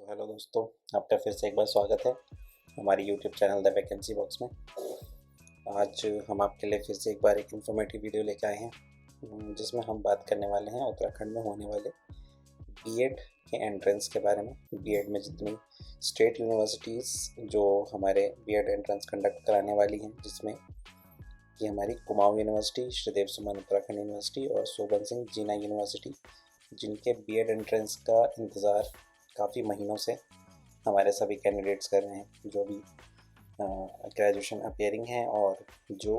तो हेलो दोस्तों, आपका फिर से एक बार स्वागत है हमारी YouTube channel the vacancy box में। आज हम आपके लिए फिर से एक बार एक इन्फॉर्मेटिव वीडियो लेके आए हैं, जिसमें हम बात करने वाले हैं उत्तराखंड में होने वाले बीएड के एंट्रेंस के बारे में। बीएड में जितनी स्टेट यूनिवर्सिटीज़ जो हमारे बीएड एंट्रेंस कंडक्ट कराने वाली हैं, जिसमें कि हमारी कुमाऊं यूनिवर्सिटी, श्रीदेव सुमन उत्तराखंड यूनिवर्सिटी और शोभन सिंह जीना यूनिवर्सिटी, जिनके बीएड एंट्रेंस का इंतज़ार काफ़ी महीनों से हमारे सभी कैंडिडेट्स कर रहे हैं, जो भी ग्रेजुएशन अपेयरिंग हैं और जो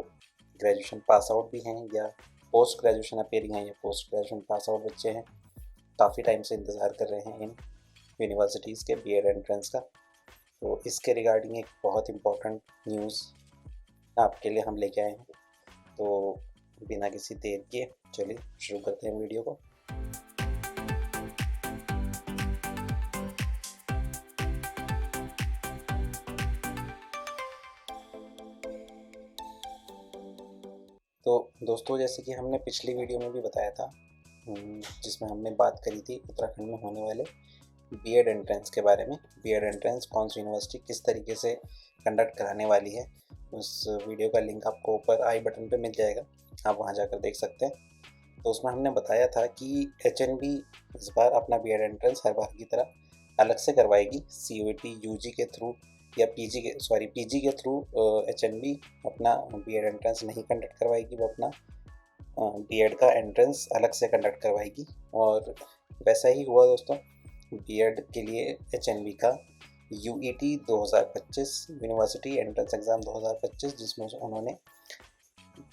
ग्रेजुएशन पास आउट भी हैं या पोस्ट ग्रेजुएशन अपेयरिंग हैं या पोस्ट ग्रेजुएशन पास आउट बच्चे हैं। काफ़ी टाइम से इंतज़ार कर रहे हैं इन यूनिवर्सिटीज़ के बीएड एंट्रेंस का। तो इसके रिगार्डिंग एक बहुत इम्पोर्टेंट न्यूज़ आपके लिए हम लेके आए हैं। तो बिना किसी देर के चलिए शुरू करते हैं वीडियो को। तो दोस्तों, जैसे कि हमने पिछली वीडियो में भी बताया था, जिसमें हमने बात करी थी उत्तराखंड में होने वाले बीएड एंट्रेंस के बारे में। बीएड एंट्रेंस कौन सी यूनिवर्सिटी किस तरीके से कंडक्ट कराने वाली है, उस वीडियो का लिंक आपको ऊपर आई बटन पे मिल जाएगा, आप वहां जाकर देख सकते हैं। तो उसमें हमने बताया था कि एचएनबी इस बार अपना बीएड एंट्रेंस हर बार की तरह अलग से करवाएगी। सीयूईटी यूजी के थ्रू या पीजी के थ्रू एचएनबी अपना बीएड एंट्रेंस नहीं कंडक्ट करवाएगी, वो अपना बीएड का एंट्रेंस अलग से कंडक्ट करवाएगी। और वैसा ही हुआ दोस्तों, बीएड के लिए एचएनबी का यूईटी 2025 यूनिवर्सिटी एंट्रेंस एग्ज़ाम 2025, जिसमें उन्होंने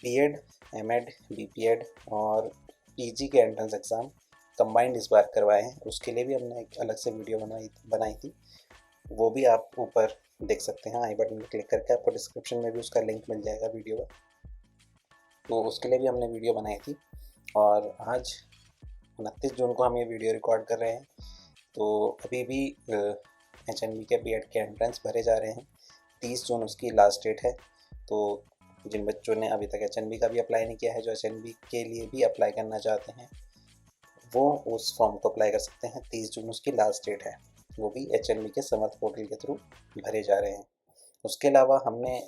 बीएड, एमएड, बीपीएड और पीजी के एंट्रेंस एग्ज़ाम कंबाइंड इस बार करवाए हैं। उसके लिए भी हमने एक अलग से वीडियो बनाई थी, वो भी आप ऊपर देख सकते हैं। आई बटन पर क्लिक करके आपको डिस्क्रिप्शन में भी उसका लिंक मिल जाएगा वीडियो का। तो उसके लिए भी हमने वीडियो बनाई थी। और आज 29 जून को हम ये वीडियो रिकॉर्ड कर रहे हैं। तो अभी भी एचएनबी के बीएड के एंट्रेंस भरे जा रहे हैं। 30 जून उसकी लास्ट डेट है। तो जिन बच्चों ने अभी तक एचएनबी का भी अप्लाई नहीं किया है, जो एचएनबी के लिए भी अप्लाई करना चाहते हैं, वो उस फॉर्म को अप्लाई कर सकते हैं। 30 जून उसकी लास्ट डेट है। वो भी एचएनबी के समर्थ पोर्टल के थ्रू भरे जा रहे हैं। उसके अलावा हमने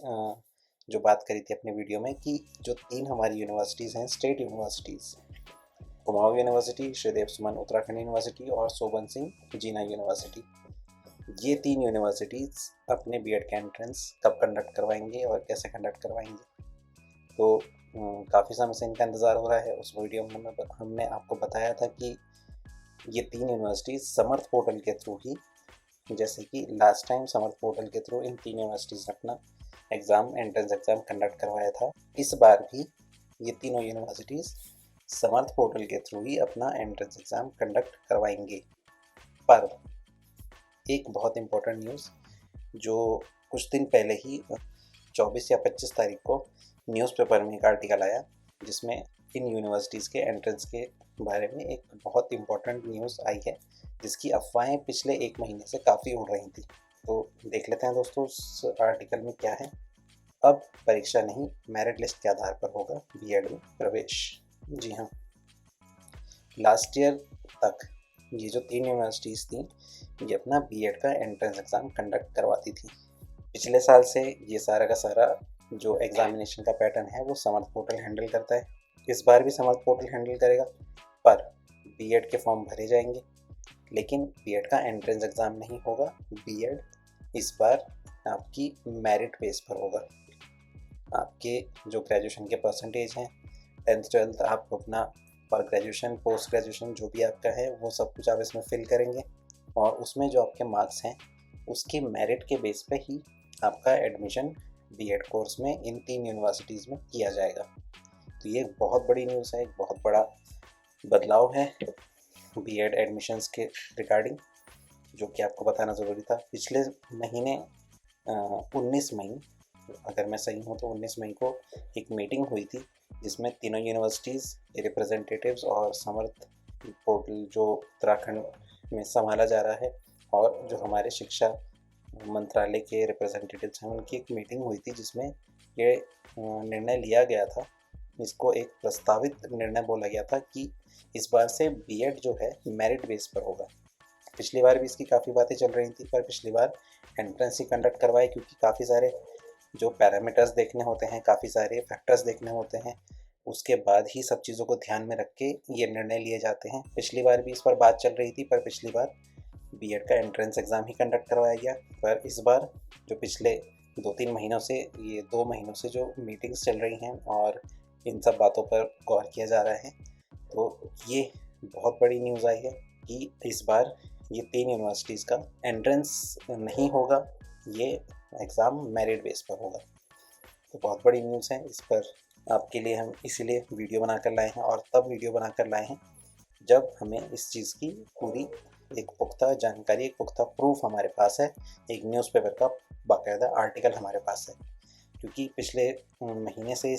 जो बात करी थी अपने वीडियो में कि जो 3 हमारी यूनिवर्सिटीज़ हैं, state universities, Kumaon university, Sridev Suman Uttarakhand university और शोभन सिंह जीना यूनिवर्सिटी, ये 3 यूनिवर्सिटीज़ अपने बीएड का एंट्रेंस कब कंडक्ट करवाएंगे और कैसे कंडक्ट करवाएंगे। तो काफ़ी समय से इनका इंतज़ार हो रहा है। उस वीडियो में हमने आपको बताया था कि ये 3 यूनिवर्सिटीज़ समर्थ पोर्टल के थ्रू ही, जैसे कि लास्ट टाइम समर्थ पोर्टल के थ्रू इन 3 यूनिवर्सिटीज़ ने अपना एंट्रेंस एग्ज़ाम कंडक्ट करवाया था, इस बार भी ये तीनों यूनिवर्सिटीज़ समर्थ पोर्टल के थ्रू ही अपना एंट्रेंस एग्ज़ाम कंडक्ट करवाएंगे। पर एक बहुत इम्पोर्टेंट न्यूज़ जो कुछ दिन पहले ही 24 या 25 तारीख को न्यूज़पेपर में एक आर्टिकल आया, जिसमें इन यूनिवर्सिटीज़ के एंट्रेंस के बारे में एक बहुत इम्पोर्टेंट न्यूज़ आई है, जिसकी अफवाहें पिछले 1 महीने से काफ़ी उड़ रही थी। तो देख लेते हैं दोस्तों उस आर्टिकल में क्या है। अब परीक्षा नहीं, मेरिट लिस्ट के आधार पर होगा बीएड में प्रवेश। जी हाँ, लास्ट ईयर तक ये जो 3 यूनिवर्सिटीज़ थी, ये अपना बीएड का एंट्रेंस एग्ज़ाम कंडक्ट करवाती थी। पिछले साल से ये सारा का सारा जो एग्जामिनेशन का पैटर्न है वो समर्थ पोर्टल हैंडल करता है। इस बार भी समर्थ पोर्टल हैंडल करेगा, पर बीएड के फॉर्म भरे जाएंगे, लेकिन बीएड का एंट्रेंस एग्ज़ाम नहीं होगा। बीएड इस बार आपकी मेरिट बेस पर होगा। आपके जो ग्रेजुएशन के परसेंटेज हैं, 10th 12th, आप अपना पर ग्रेजुएशन पोस्ट ग्रेजुएशन जो भी आपका है वो सब कुछ आप इसमें फिल करेंगे, और उसमें जो आपके मार्क्स हैं उसकी मेरिट के बेस पे ही आपका एडमिशन बीएड कोर्स में इन 3 यूनिवर्सिटीज़ में किया जाएगा। तो ये एक बहुत बड़ी न्यूज़ है, एक बहुत बड़ा बदलाव है बीएड एडमिशन्स के रिगार्डिंग, जो कि आपको बताना ज़रूरी था। पिछले महीने 19 मई, अगर मैं सही हूँ तो 19 मई को एक मीटिंग हुई थी, जिसमें तीनों यूनिवर्सिटीज़ रिप्रेजेंटेटिव्स और समर्थ पोर्टल जो उत्तराखंड में संभाला जा रहा है और जो हमारे शिक्षा मंत्रालय के रिप्रेजेंटेटिव्स हैं, उनकी एक मीटिंग हुई थी, जिसमें ये निर्णय लिया गया था। इसको एक प्रस्तावित निर्णय बोला गया था कि इस बार से बीएड जो है मेरिट बेस पर होगा। पिछली बार भी इसकी काफ़ी बातें चल रही थी, पर पिछली बार एंट्रेंस ही कंडक्ट करवाए क्योंकि काफ़ी सारे जो पैरामीटर्स देखने होते हैं, काफ़ी सारे फैक्टर्स देखने होते हैं, उसके बाद ही सब चीज़ों को ध्यान में रख के ये निर्णय लिए जाते हैं। पिछली बार भी इस पर बात चल रही थी, पर पिछली बार बीएड का एंट्रेंस एग्ज़ाम ही कंडक्ट करवाया गया। पर इस बार जो पिछले 2-3 महीनों से, ये 2 महीनों से जो मीटिंग्स चल रही हैं और इन सब बातों पर गौर किया जा रहा है, तो ये बहुत बड़ी न्यूज़ आई है कि इस बार ये 3 यूनिवर्सिटीज़ का एंट्रेंस नहीं होगा, ये एग्ज़ाम मेरिट बेस पर होगा। तो बहुत बड़ी न्यूज़ है। इस पर आपके लिए हम इसीलिए वीडियो बनाकर लाए हैं, और तब वीडियो बनाकर लाए हैं जब हमें इस चीज़ की पूरी एक पुख्ता जानकारी, एक पुख्ता प्रूफ हमारे पास है, एक न्यूज़पेपर का बाकायदा आर्टिकल हमारे पास है। क्योंकि पिछले महीने से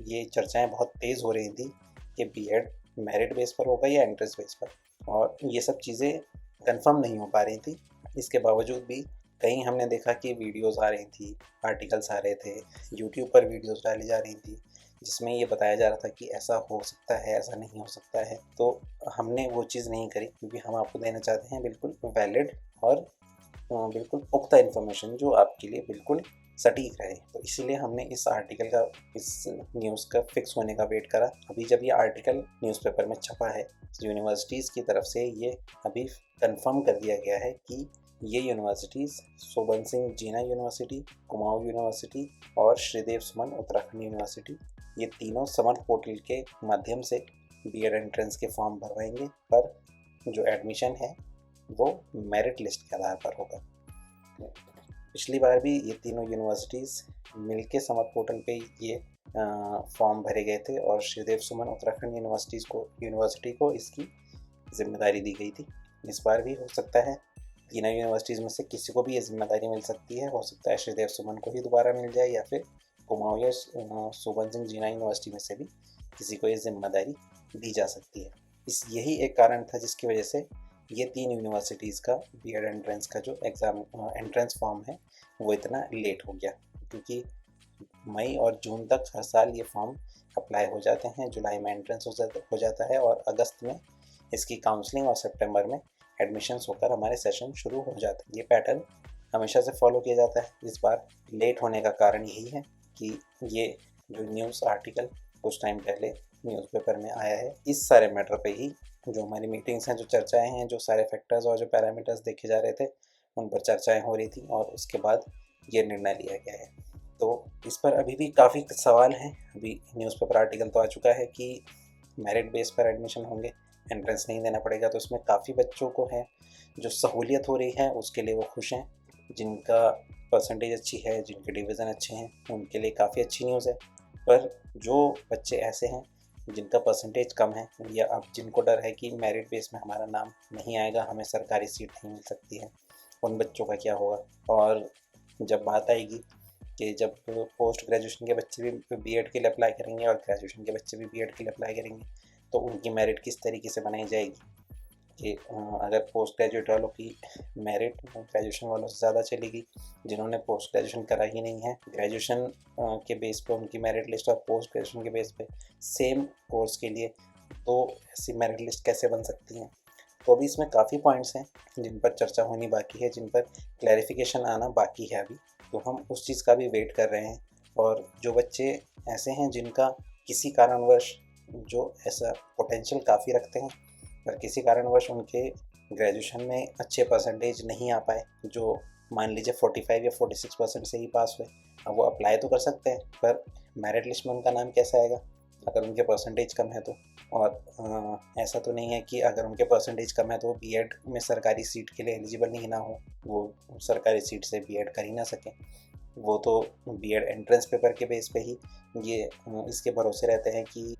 ये चर्चाएं बहुत तेज़ हो रही थी कि बीएड मेरिट बेस पर होगा या एंट्रेंस बेस पर, और ये सब चीज़ें कंफर्म नहीं हो पा रही थी। इसके बावजूद भी कहीं हमने देखा कि वीडियोज़ आ रही थी, आर्टिकल्स आ रहे थे, यूट्यूब पर वीडियोज़ डाली जा रही थी जिसमें ये बताया जा रहा था कि ऐसा हो सकता है, ऐसा नहीं हो सकता है। तो हमने वो चीज़ नहीं करी क्योंकि हम आपको देना चाहते हैं बिल्कुल वैलिड और बिल्कुल पुख्ता इन्फॉर्मेशन जो आपके लिए बिल्कुल सटीक रहे। तो इसीलिए हमने इस आर्टिकल का, इस न्यूज़ का फिक्स होने का वेट करा। अभी जब ये आर्टिकल न्यूज़पेपर में छपा है, यूनिवर्सिटीज़ की तरफ से ये अभी कंफर्म कर दिया गया है कि ये यूनिवर्सिटीज़ शोभन सिंह जीना यूनिवर्सिटी, कुमाऊं यूनिवर्सिटी और श्रीदेव सुमन उत्तराखंड यूनिवर्सिटी, ये तीनों समर्थ पोर्टल के माध्यम से बीएड एंट्रेंस के फॉर्म भरवाएंगे, पर जो एडमिशन है वो मेरिट लिस्ट के आधार पर होगा। पिछली बार भी ये तीनों यूनिवर्सिटीज़ मिलके समर्थ पोर्टल पे ये फॉर्म भरे गए थे और श्रीदेव सुमन उत्तराखंड यूनिवर्सिटी को इसकी जिम्मेदारी दी गई थी। इस बार भी हो सकता है तीनों यूनिवर्सिटीज़ में से किसी को भी ये जिम्मेदारी मिल सकती है। हो सकता है श्रीदेव सुमन को ही दोबारा मिल जाए, या फिर कुमाऊं या शोभन सिंह जीना यूनिवर्सिटी में से भी किसी को ये जिम्मेदारी दी जा सकती है। यही एक कारण था जिसकी वजह से ये 3 यूनिवर्सिटीज़ का बीएड एंट्रेंस का जो एग्ज़ाम एंट्रेंस फॉर्म है वो इतना लेट हो गया, क्योंकि मई और जून तक हर साल ये फॉर्म अप्लाई हो जाते हैं, जुलाई में एंट्रेंस हो जाता है और अगस्त में इसकी काउंसलिंग और सितंबर में एडमिशन्स होकर हमारे सेशन शुरू हो जाते हैं। ये पैटर्न हमेशा से फॉलो किया जाता है। इस बार लेट होने का कारण यही है कि ये जो न्यूज़ आर्टिकल कुछ टाइम पहले न्यूज़पेपर में आया है, इस सारे मैटर पे ही जो हमारी मीटिंग्स हैं, जो चर्चाएं हैं, जो सारे फैक्टर्स और जो पैरामीटर्स देखे जा रहे थे, उन पर चर्चाएं हो रही थी और उसके बाद ये निर्णय लिया गया है। तो इस पर अभी भी काफ़ी सवाल हैं। अभी न्यूज़पेपर आर्टिकल तो आ चुका है कि मेरिट बेस पर एडमिशन होंगे, एंट्रेंस नहीं देना पड़ेगा, तो उसमें काफ़ी बच्चों को है जो सहूलियत हो रही है, उसके लिए वो खुश हैं। जिनका परसेंटेज अच्छी है, जिनके डिवीज़न अच्छे हैं, उनके लिए काफ़ी अच्छी न्यूज़ है। पर जो बच्चे ऐसे हैं जिनका परसेंटेज कम है, या अब जिनको डर है कि मेरिट बेस में हमारा नाम नहीं आएगा, हमें सरकारी सीट नहीं मिल सकती है, उन बच्चों का क्या होगा। और जब बात आएगी कि जब पोस्ट ग्रेजुएशन के बच्चे भी बीएड के लिए अप्लाई करेंगे और ग्रेजुएशन के बच्चे भी बीएड के लिए अप्लाई करेंगे, तो उनकी मेरिट किस तरीके से बनाई जाएगी कि अगर पोस्ट ग्रेजुएट वालों की मेरिट ग्रेजुएशन वालों से ज़्यादा चलेगी, जिन्होंने पोस्ट ग्रेजुएशन करा ही नहीं है, ग्रेजुएशन के बेस पे उनकी मेरिट लिस्ट और पोस्ट ग्रेजुएशन के बेस पे सेम कोर्स के लिए तो ऐसी मेरिट लिस्ट कैसे बन सकती हैं। तो अभी इसमें काफ़ी पॉइंट्स हैं जिन पर चर्चा होनी बाकी है, जिन पर क्लैरिफिकेशन आना बाकी है अभी, तो हम उस चीज़ का भी वेट कर रहे हैं। और जो बच्चे ऐसे हैं जिनका किसी कारणवश, जो ऐसा पोटेंशियल काफ़ी रखते हैं पर किसी कारणवश उनके ग्रेजुएशन में अच्छे परसेंटेज नहीं आ पाए, जो मान लीजिए 45 या 46% से ही पास हुए, अब वो अप्लाई तो कर सकते हैं, पर मेरिट लिस्ट में उनका नाम कैसे आएगा अगर उनके परसेंटेज कम है तो। और ऐसा तो नहीं है कि अगर उनके परसेंटेज कम है तो बीएड में सरकारी सीट के लिए एलिजिबल नहीं ना हो, वो सरकारी सीट से बीएड कर ही ना सकें। वो तो बीएड एंट्रेंस पेपर के बेस पे ही ये इसके भरोसे रहते हैं कि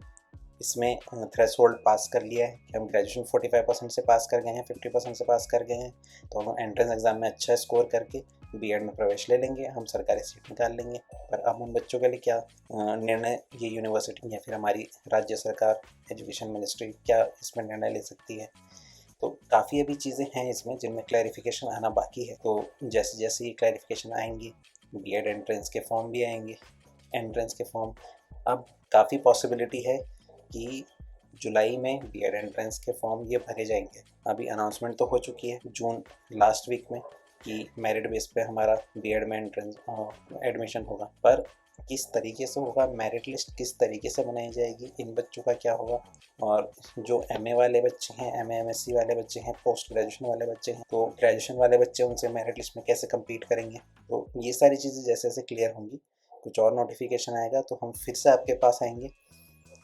इसमें थ्रेशोल्ड पास कर लिया है कि हम ग्रेजुएशन 45% से पास कर गए हैं, 50% से पास कर गए हैं, तो हम एंट्रेंस एग्ज़ाम में अच्छा स्कोर करके बीएड में प्रवेश ले लेंगे, हम सरकारी सीट निकाल लेंगे। पर अब उन बच्चों के लिए क्या निर्णय ये यूनिवर्सिटी या फिर हमारी राज्य सरकार, एजुकेशन मिनिस्ट्री क्या इसमें निर्णय ले सकती है। तो काफ़ी अभी चीज़ें हैं इसमें जिनमें क्लैरिफिकेशन आना बाकी है। तो जैसे जैसे ये क्लैरिफिकेशन आएंगी, बीएड एंट्रेंस के फॉर्म भी आएंगे। एंट्रेंस के फॉर्म अब काफ़ी पॉसिबिलिटी है कि जुलाई में बीएड एंट्रेंस के फॉर्म ये भरे जाएंगे। अभी अनाउंसमेंट तो हो चुकी है जून लास्ट वीक में कि मेरिट बेस पे हमारा बीएड में एंट्रेंस एडमिशन होगा, पर किस तरीके से होगा, मेरिट लिस्ट किस तरीके से बनाई जाएगी, इन बच्चों का क्या होगा, और जो एमए वाले बच्चे हैं, एमए एमएससी वाले बच्चे हैं, पोस्ट ग्रेजुएशन वाले बच्चे हैं, तो ग्रेजुएशन वाले बच्चे उनसे मेरिट लिस्ट में कैसे कम्पीट करेंगे। तो ये सारी चीज़ें जैसे जैसे क्लियर होंगी, कुछ और नोटिफिकेशन आएगा तो हम फिर से आपके पास आएंगे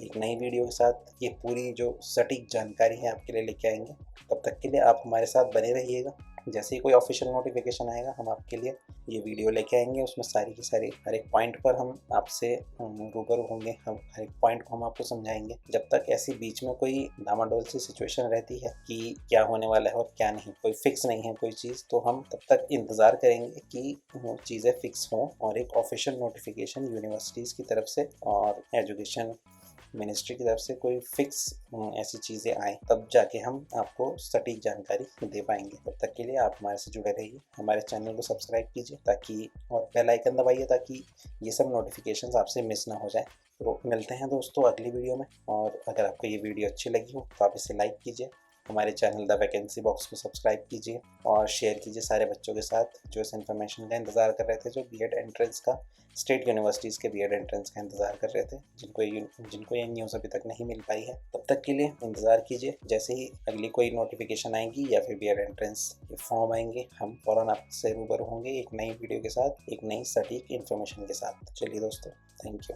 एक नई वीडियो के साथ। ये पूरी जो सटीक जानकारी है आपके लिए लेके आएंगे। तब तक के लिए आप हमारे साथ बने रहिएगा। जैसे ही कोई ऑफिशियल नोटिफिकेशन आएगा हम आपके लिए ये वीडियो लेके आएंगे। उसमें सारी की सारी हर एक पॉइंट पर हम आपसे रूबरू होंगे, हम हर एक पॉइंट को हम आपको समझाएंगे। जब तक ऐसी बीच में कोई डामाडोल सी सिचुएशन रहती है कि क्या होने वाला है और क्या नहीं, कोई फिक्स नहीं है कोई चीज़, तो हम तब तक इंतज़ार करेंगे कि वो चीज़ें फिक्स हों और एक ऑफिशियल नोटिफिकेशन यूनिवर्सिटीज़ की तरफ से और एजुकेशन मिनिस्ट्री की तरफ से कोई फिक्स ऐसी चीज़ें आए, तब जाके हम आपको सटीक जानकारी दे पाएंगे। तब तक के लिए आप हमारे से जुड़े रहिए, हमारे चैनल को सब्सक्राइब कीजिए ताकि, और बेल आइकन दबाइए ताकि ये सब नोटिफिकेशंस आपसे मिस ना हो जाए। तो मिलते हैं दोस्तों अगली वीडियो में, और अगर आपको ये वीडियो अच्छी लगी हो तो आप इसे लाइक कीजिए, हमारे चैनल द वैकेंसी बॉक्स को सब्सक्राइब कीजिए और शेयर कीजिए सारे बच्चों के साथ जो इस इन्फॉर्मेशन का इंतज़ार कर रहे थे, जो बीएड एंट्रेंस का, स्टेट यूनिवर्सिटीज़ के बीएड एंट्रेंस का इंतज़ार कर रहे थे, जिनको ये न्यूज़ अभी तक नहीं मिल पाई है। तब तक के लिए इंतज़ार कीजिए, जैसे ही अगली कोई नोटिफिकेशन आएगी या फिर बीएड एंट्रेंस के फॉर्म आएंगे, हम फ़ौरन आपसे रूबरू होंगे एक नई वीडियो के साथ, एक नई सटीक इन्फॉर्मेशन के साथ। चलिए दोस्तों, थैंक यू।